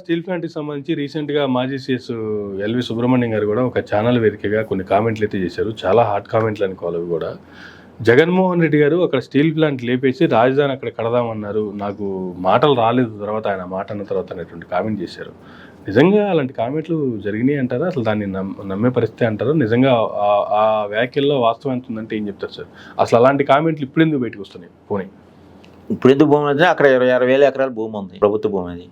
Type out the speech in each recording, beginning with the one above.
Steel ప్లాంట్కి సంబంధించి రీసెంట్గా మాజీ సీఎస్ ఎల్వి సుబ్రహ్మణ్యం గారు కూడా ఒక ఛానల్ వేదికగా కొన్ని కామెంట్లు అయితే చేశారు. చాలా హాట్ కామెంట్లు అనుకోవాలి అవి కూడా. జగన్మోహన్ రెడ్డి గారు అక్కడ స్టీల్ ప్లాంట్ లేపేసి రాజధాని అక్కడ కడదామన్నారు, నాకు మాటలు రాలేదు తర్వాత ఆయన మాట అన్న తర్వాత అనేటువంటి కామెంట్ చేశారు. నిజంగా అలాంటి కామెంట్లు జరిగినాయి అంటారా? అసలు దాన్ని నమ్మే పరిస్థితి అంటారా? నిజంగా ఆ వ్యాఖ్యల్లో వాస్తవం ఎంత ఉందంటే ఏం చెప్తారు సార్? అసలు అలాంటి కామెంట్లు ఇప్పుడు ఎందుకు బయటకు వస్తున్నాయి? పోనీ ఇప్పుడు ఎందుకు భూమి అంటే అక్కడ 20,000 ఎకరాల భూమి ఉంది, ప్రభుత్వ భూమి. అది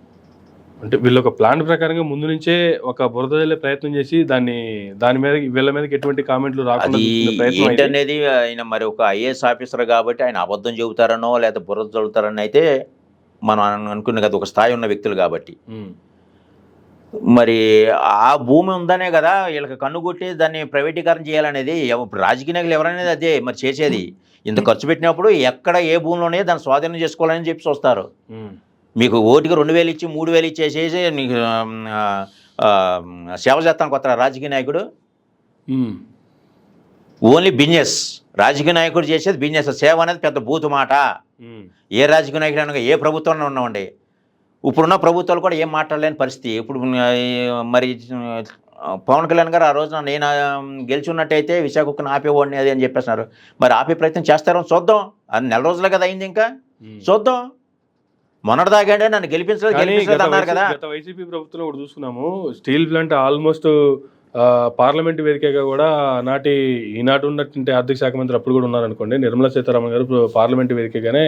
అంటే వీళ్ళు ఒక ప్లాన్ ప్రకారంగా ముందు నుంచే ఒక బురద జల్లే ప్రయత్నం చేసి దాని మీద వీళ్ళ మీదకి ఎటువంటి కామెంట్లు రాకుండా ప్రయత్నం అనేది ఆయన మరి ఒక ఐఏఎస్ ఆఫీసర్ కాబట్టి ఆయన అబద్ధం చెబుతారనో లేదా బురద చదువుతారని అయితే మనం అనుకునే కదా, ఒక స్థాయి ఉన్న వ్యక్తులు కాబట్టి. మరి ఆ భూమి ఉందనే కదా వీళ్ళకి కన్నుగొట్టి దాన్ని ప్రైవేటీకరణ చేయాలనేది. ఇప్పుడు రాజకీయ నాయకులు ఎవరనేది అదే మరి చేసేది. ఇంత ఖర్చు పెట్టినప్పుడు ఎక్కడ ఏ భూమిలోనే దాన్ని స్వాధీనం చేసుకోవాలని చెప్పి చూస్తారు. మీకు ఓటుకి 2,000 ఇచ్చి 3,000 ఇచ్చేసేసి మీకు సేవ చేస్తాను కొత్త రాజకీయ నాయకుడు. Only business. రాజకీయ నాయకుడు చేసేది బిజినెస్. సేవ అనేది పెద్ద బూతు మాట. ఏ రాజకీయ నాయకుడు అనగా ఏ ప్రభుత్వంలో ఉన్నామండి. ఇప్పుడున్న ప్రభుత్వాలు కూడా ఏం మాట్లాడలేని పరిస్థితి. ఇప్పుడు మరి పవన్ కళ్యాణ్ గారు ఆ రోజున నేను గెలిచి ఉన్నట్టయితే విశాఖకు ఆపేవాడిని అది అని చెప్పేస్తున్నారు. మరి ఆపే ప్రయత్నం చేస్తారో చూద్దాం. అది 4 రోజులే కదా అయింది, ఇంకా చూద్దాం. మొన్నటిదాగానే నన్ను గెలిపించలేదు అన్నారు కదా. గత వైసీపీ ప్రభుత్వంలో కూడా చూసుకున్నాము. స్టీల్ ప్లాంట్ ఆల్మోస్ట్ పార్లమెంట్ వేదికగా కూడా ఈనాటి ఉన్నటువంటి ఆర్థిక శాఖ మంత్రి అప్పుడు కూడా ఉన్నారనుకోండి, నిర్మలా సీతారామన్ గారు పార్లమెంట్ వేదికగానే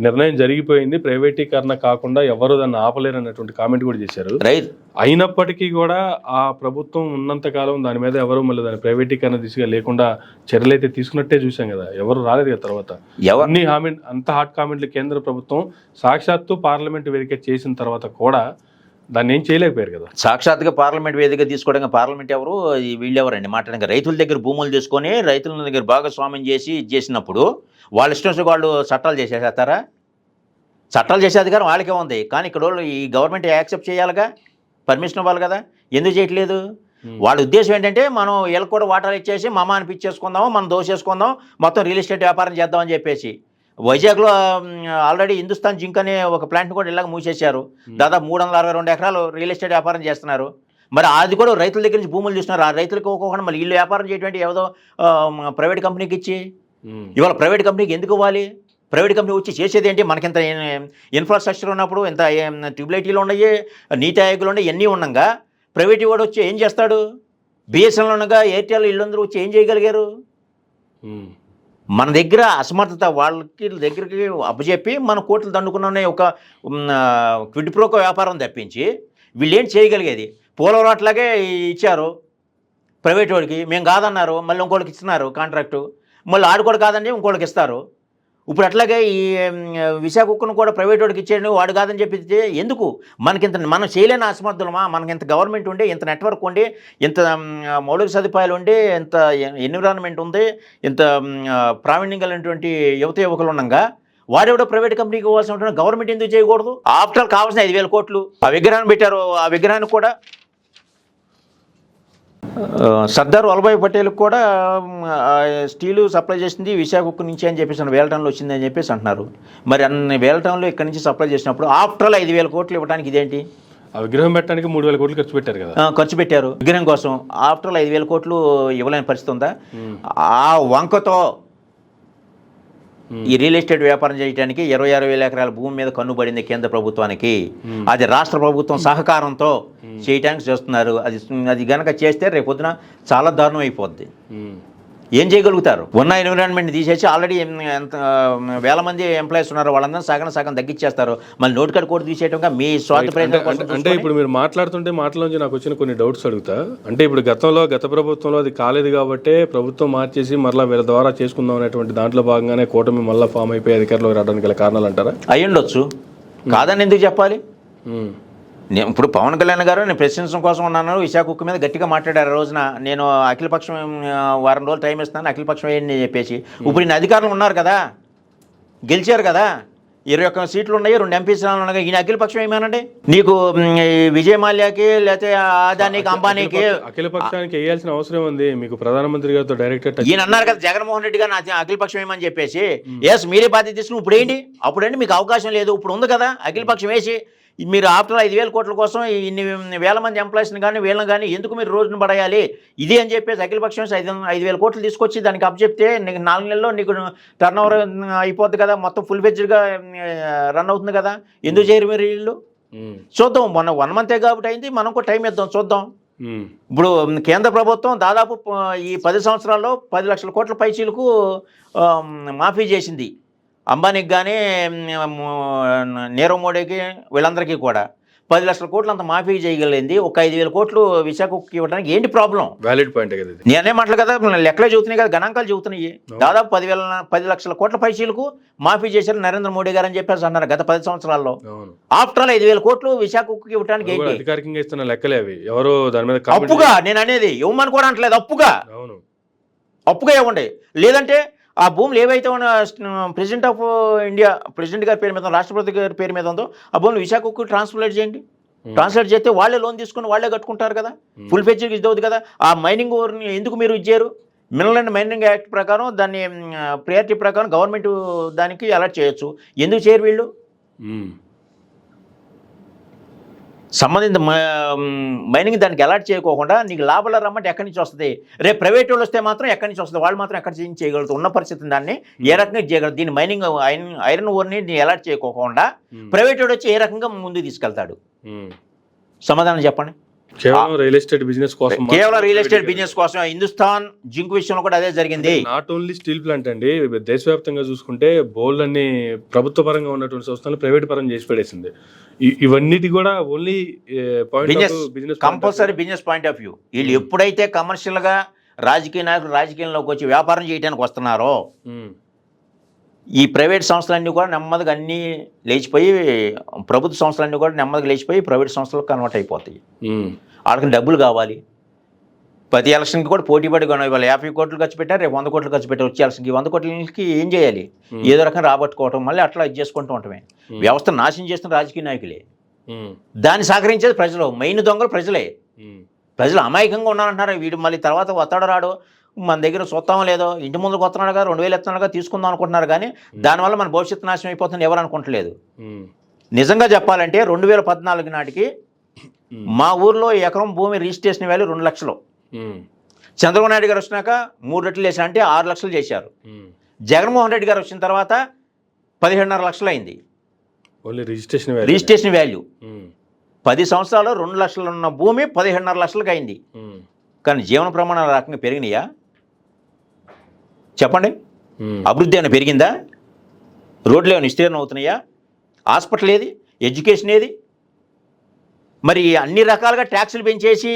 నిర్ణయం జరిగిపోయింది, ప్రైవేటీకరణ కాకుండా ఎవరు దాన్ని ఆపలేరు అన్నటువంటి కామెంట్ కూడా చేశారు. అయినప్పటికీ కూడా ఆ ప్రభుత్వం ఉన్నంత కాలం దాని మీద ఎవరు మళ్ళీ దాని ప్రైవేటీకరణ దిశగా లేకుండా చర్యలు అయితే తీసుకున్నట్టే చూసాం కదా. ఎవరు రాలేదు కదా తర్వాత. అంత హాట్ కామెంట్లు కేంద్ర ప్రభుత్వం సాక్షాత్తు పార్లమెంట్ వేదిక చేసిన తర్వాత కూడా దాన్ని ఏం చేయలేకపోయారు కదా. సాక్షాత్గా పార్లమెంట్ వేదిక తీసుకోవడానికి పార్లమెంట్ ఎవరు, వీళ్ళెవరండి మాట్లాడడానికి? రైతుల దగ్గర భూములు తీసుకొని రైతుల దగ్గర భాగస్వామ్యం చేసి చేసినప్పుడు వాళ్ళ ఇష్టం వాళ్ళు చట్టాలు చేసేస్తారా? చట్టాలు చేసే అధికారం వాళ్ళకే ఉంది. కానీ ఇక్కడ ఈ గవర్నమెంట్ యాక్సెప్ట్ చేయాలిగా, పర్మిషన్ ఇవ్వాలి కదా. ఎందుకు చేయట్లేదు? వాళ్ళ ఉద్దేశం ఏంటంటే మనం వీళ్ళకి కూడా వాటాలు ఇచ్చేసి మామ అనిపించేసుకుందాము, మనం దోసేసుకుందాం, మొత్తం రియల్ ఎస్టేట్ వ్యాపారం చేద్దామని చెప్పేసి. వైజాగ్లో ఆల్రెడీ హిందుస్థాన్ జింక్ అనే ఒక ప్లాంట్ని కూడా ఇలాగ మూసేశారు. దాదాపు 362 ఎకరాలు రియల్ ఎస్టేట్ వ్యాపారం చేస్తున్నారు. మరి అది కూడా రైతుల దగ్గర నుంచి భూములు చూస్తున్నారు. ఆ రైతులకు ఒక్కొక్కటి మళ్ళీ వీళ్ళు వ్యాపారం చేయటువంటి ఏదో ప్రైవేట్ కంపెనీకి ఇచ్చి, ఇవాళ ప్రైవేట్ కంపెనీకి ఎందుకు ఇవ్వాలి? ప్రైవేట్ కంపెనీ వచ్చి చేసేది ఏంటి? మనకింత ఇన్ఫ్రాస్ట్రక్చర్ ఉన్నప్పుడు, ఇంత ట్యూబ్లైటీలు ఉన్నాయి, నీతి ఆయోగులు ఉన్నాయి, ఇవన్నీ ఉండగా ప్రైవేట్ వాడు వచ్చి ఏం చేస్తాడు? బిఎస్ఎన్ఎల్ ఉండగా ఎయిర్టెల్ వీళ్ళందరూ వచ్చి ఏం చేయగలిగారు? మన దగ్గర అసమర్థత వాళ్ళకి దగ్గరికి అప్పచెప్పి మన కోట్లు దండుకున్న ఒక క్విడ్ ప్రోకో వ్యాపారం తప్పించి వీళ్ళు ఏంటి చేయగలిగేది? పోలవరం అట్లాగే ఇచ్చారు ప్రైవేట్ వాడికి, మేము కాదన్నారు, మళ్ళీ ఇంకోళ్ళకి ఇస్తున్నారు కాంట్రాక్టు, మళ్ళీ ఆడు కూడా కాదండి ఇంకోళ్ళకి ఇస్తారు. ఇప్పుడు అట్లాగే ఈ విశాఖ ఉక్కును కూడా ప్రైవేట్ వాడికి ఇచ్చేయండి, వాడు కాదని చెప్పి ఎందుకు? మనం చేయలేని అసమర్థులమా? మనకి ఇంత గవర్నమెంట్ ఉండి, ఇంత నెట్వర్క్ ఉండి, ఇంత మౌలిక సదుపాయాలు ఉండి, ఇంత ఎన్విరాన్మెంట్ ఉంది, ఇంత ప్రావీణ్యం కలిగినటువంటి యువకులు ఉండగా వాడెవడో ప్రైవేట్ కంపెనీకి ఇవ్వాల్సిన గవర్నమెంట్ ఎందుకు చేయకూడదు? ఆఫ్టర్ ఆల్ కావాల్సిన 5,000 కోట్లు ఆ విగ్రహాన్ని పెట్టారు. ఆ విగ్రహానికి కూడా సర్దార్ వల్లభాయ్ పటేల్కి కూడా స్టీలు సప్లై చేసింది విశాఖ ఉక్కు నుంచి అని చెప్పేసి వేలటంలో వచ్చింది అని చెప్పేసి అంటున్నారు. మరి అన్ని వేలటంలో ఇక్కడి నుంచి సప్లై చేసినప్పుడు ఆఫ్టర్ ఆల్ 5,000 కోట్లు ఇవ్వడానికి ఇదేంటి? ఆ విగ్రహం పెట్టడానికి 3,000 కోట్లు ఖర్చు పెట్టారు కదా. ఖర్చు పెట్టారు విగ్రహం కోసం. ఆఫ్టర్ ఆల్ 5,000 కోట్లు ఇవ్వలేని పరిస్థితి ఉందా? ఆ వంకతో ఈ రియల్ ఎస్టేట్ వ్యాపారం చేయడానికి 26,000 ఎకరాల భూమి మీద కన్నుబడింది కేంద్ర ప్రభుత్వానికి. అది రాష్ట్ర ప్రభుత్వం సహకారంతో చేయడానికి చేస్తున్నారు. అది గనక చేస్తే రేపొద్దున చాలా దారుణం అయిపోద్ది. ఏం చేయగలుగుతారు? ఉన్న ఎన్విరాన్మెంట్ తీసేసి ఆల్రెడీ ఎంత వేల మంది ఎంప్లాయీస్ ఉన్నారు, వాళ్ళందరూ సగం తగ్గించేస్తారు. మళ్ళీ నోట్ కార్డు కూడా తీసేయటంగా మీ స్వార్థ ప్రయత్నం. అంటే ఇప్పుడు మీరు మాట్లాడుతుంటే మాటలోంచి నాకు వచ్చిన కొన్ని డౌట్స్ అడుగుతా. అంటే ఇప్పుడు గత ప్రభుత్వంలో అది కాలేదు కాబట్టి ప్రభుత్వం మార్చేసి మరలా వీళ్ళ ద్వారా చేసుకుందాం అనేటువంటి దాంట్లో భాగంగానే కూటమి మళ్ళీ ఫామ్ అయిపోయి అధికారంలోకి రావడానికి గల కారణాలు అంటారా? అయ్యుండొచ్చు, కాదని ఎందుకు చెప్పాలి? ఇప్పుడు పవన్ కళ్యాణ్ గారు నేను ప్రశ్నించడం కోసం ఉన్నాను, విశాఖ ఉక్కు మీద గట్టిగా మాట్లాడారు. రోజున నేను అఖిలపక్షం వారం రోజులు టైం ఇస్తాను, అఖిలపక్షం వేయండి చెప్పేసి. ఇప్పుడు ఈయన అధికారులు ఉన్నారు కదా, గెలిచారు కదా, 21 సీట్లు ఉన్నాయి, 2 ఎంపీ స్థానాలు ఉన్నాయి. ఈయన అఖిలపక్షం ఏమేనండి? నీకు విజయ్ మాల్యాకి లేకపోతే అదానికి అంబానీకి అఖిలపక్షానికి వేయాల్సిన అవసరం ఉంది మీకు ప్రధానమంత్రి గారితో డైరెక్ట్. ఈయన అన్నారు కదా జగన్మోహన్ రెడ్డి గారు అఖిలపక్షం ఏమని చెప్పేసి. ఎస్ మీరే బాధ్యత తీసుకుని ఇప్పుడు ఏంటి? అప్పుడండి మీకు అవకాశం లేదు, ఇప్పుడు ఉంది కదా అఖిలపక్షం వేసి మీరు ఆఫ్టర్ 5,000 కోట్ల కోసం ఇన్ని వేల మంది ఎంప్లాయీస్ని కానీ వీళ్ళని కానీ ఎందుకు మీరు రోజును పడేయాలి ఇది అని చెప్పేసి అఖిలపక్షం 5,000 కోట్లు తీసుకొచ్చి దానికి అప్పచెప్తే నీకు 4 నెలల్లో నీకు టర్న్ ఓవర్ అయిపోద్ది కదా, మొత్తం ఫుల్ ఫెడ్జ్డ్గా రన్ అవుతుంది కదా, ఎందుకు చేయరు మీరు వీళ్ళు? చూద్దాం, మొన్న 1 మంతే కాబట్టి అయింది, మనం కూడా టైం ఇద్దాం చూద్దాం. ఇప్పుడు కేంద్ర ప్రభుత్వం దాదాపు ఈ 10 సంవత్సరాల్లో 10 లక్షల కోట్ల పైచీలకు మాఫీ చేసింది. అంబానీకి కానీ నీరవ్ మోడీకి వీళ్ళందరికీ కూడా 10 లక్షల కోట్లు అంత మాఫీ చేయగలిగింది. ఒక 5,000 కోట్లు విశాఖకు ఇవ్వడానికి ఏంటి ప్రాబ్లం? వ్యాలిడ్ పాయింట్ కదా, నేనే మాటలు కదా, లెక్కలే చెబుతున్నాయి కదా, గణాంకాలు చెబుతున్నాయి. దాదాపు 10 లక్షల కోట్ల పైసలకు మాఫీ చేశారు నరేంద్ర మోడీ గారు అని చెప్పేసి అన్నారు గత 10 సంవత్సరాల్లో. ఆఫ్టర్ ఆల్ 5,000 కోట్లు విశాఖకు ఇవ్వడానికి ఏంటి? అధికారికంగా ఇస్తున్న లెక్కలే అవి. ఎవరు దాని మీద అప్పుగా నేను అనేది ఇవ్వమని కూడా అంటలేదు, అప్పుగా ఇవ్వండి. లేదంటే ఆ భూములు ఏవైతే ప్రెసిడెంట్ ఆఫ్ ఇండియా ప్రెసిడెంట్ గారి పేరు మీద రాష్ట్రపతి గారి పేరు మీద ఉందో ఆ భూములు విశాఖకు ట్రాన్స్లేట్ చేయండి. ట్రాన్స్లేట్ చేస్తే వాళ్ళే లోన్ తీసుకుని వాళ్ళే కట్టుకుంటారు కదా, ఫుల్ ఫెడ్జ్కి ఇది అవుతుంది కదా. ఆ మైనింగ్ ఎందుకు మీరు ఇచ్చారు? మినరల్ అండ్ మైనింగ్ యాక్ట్ ప్రకారం దాన్ని ప్రయారిటీ ప్రకారం గవర్నమెంట్ దానికి అలర్ట్ చేయొచ్చు, ఎందుకు చేయరు వీళ్ళు? సంబంధిత మైనింగ్ దానికి అలర్ట్ చేయకోకుండా నీకు లాభాలు రమ్మంటే ఎక్కడి నుంచి వస్తుంది? రేపు ప్రైవేట్ వాళ్ళు వస్తే మాత్రం ఎక్కడి నుంచి వస్తుంది? వాళ్ళు మాత్రం ఎక్కడి నుంచి చేయగలుగుతారు? ఉన్న పరిస్థితిని దాన్ని ఏ రకంగా చేయగలరు? దీన్ని మైనింగ్ ఐరన్ ఓర్ని అలర్ట్ చేయకోకుండా ప్రైవేట్ వాడు వచ్చి ఏ రకంగా ముందుకు తీసుకెళ్తాడు? సమాధానం చెప్పండి. కేవలం రియల్ ఎస్టేట్ బిజినెస్ కోసం హిందుస్థాన్ జింక్ విషయంలో కూడా అదే జరిగింది. నాట్ ఓన్లీ స్టీల్ ప్లాంట్ అండి, దేశవ్యాప్తంగా చూసుకుంటే బోల్డ్ అన్ని ప్రభుత్వ పరంగా ఉన్నటువంటి సంస్థలు ప్రైవేట్ పరం చేసి పడేసింది. ఇవన్నిటి కూడా only business compulsory business point of view. వీళ్ళు ఎప్పుడైతే కమర్షియల్ గా రాజకీయ నాయకులు రాజకీయంలోకి వచ్చి వ్యాపారం చేయడానికి వస్తున్నారో ఈ ప్రైవేట్ సంస్థలన్నీ కూడా నెమ్మదిగా అన్నీ లేచిపోయి, ప్రభుత్వ సంస్థలన్నీ కూడా నెమ్మదిగా లేచిపోయి ప్రైవేట్ సంస్థలకు కన్వర్ట్ అయిపోతాయి. వాళ్ళకి డబ్బులు కావాలి. ప్రతి ఎలక్షన్కి కూడా పోటీ పడి ఇవాళ 50 కోట్లు ఖర్చు పెట్టారు, రేపు 100 కోట్లు ఖర్చు పెట్టారు. వచ్చే ఎలక్షన్కి 100 కోట్లకి ఏం చేయాలి? ఏదో రకంగా రాబట్టుకోవటం, మళ్ళీ అట్లా ఇది చేసుకుంటూ ఉండటమే. వ్యవస్థ నాశనం చేస్తున్న రాజకీయ నాయకులే, దాన్ని సహకరించేది ప్రజలు. మెయిన్ దొంగలు ప్రజలే. ప్రజలు అమాయకంగా ఉన్నారంటున్నారు. వీడు మళ్ళీ తర్వాత వస్తాడో రాడో, మన దగ్గర చూస్తామో లేదో, ఇంటి ముందుకు వస్తున్నాడుగా 2,000 ఎత్తున్నాడుగా తీసుకుందాం అనుకుంటున్నారు. కానీ దానివల్ల మన భవిష్యత్తు నాశనం అయిపోతుంది ఎవరు అనుకుంటలేదు. నిజంగా చెప్పాలంటే 2014 నాటికి మా ఊర్లో ఎకరం భూమి రిజిస్ట్రేషన్ వాల్యూ 2 లక్షలు. చంద్రబాబు నాయుడు గారు వచ్చినాక 3 రెట్లు చేశారు, అంటే 6 లక్షలు చేశారు. జగన్మోహన్ రెడ్డి గారు వచ్చిన తర్వాత 17.5 లక్షలు అయింది రిజిస్ట్రేషన్ వాల్యూ. 10 సంవత్సరాలు 2 లక్షలు ఉన్న భూమి 17.5 లక్షలకు అయింది. కానీ జీవన ప్రమాణాల రకంగా పెరిగినాయా చెప్పండి? అభివృద్ధి ఏమైనా పెరిగిందా? రోడ్లు ఏమైనా విస్తీర్ణం అవుతున్నాయా? హాస్పిటల్ ఏది? ఎడ్యుకేషన్ ఏది? మరి అన్ని రకాలుగా ట్యాక్సులు పెంచేసి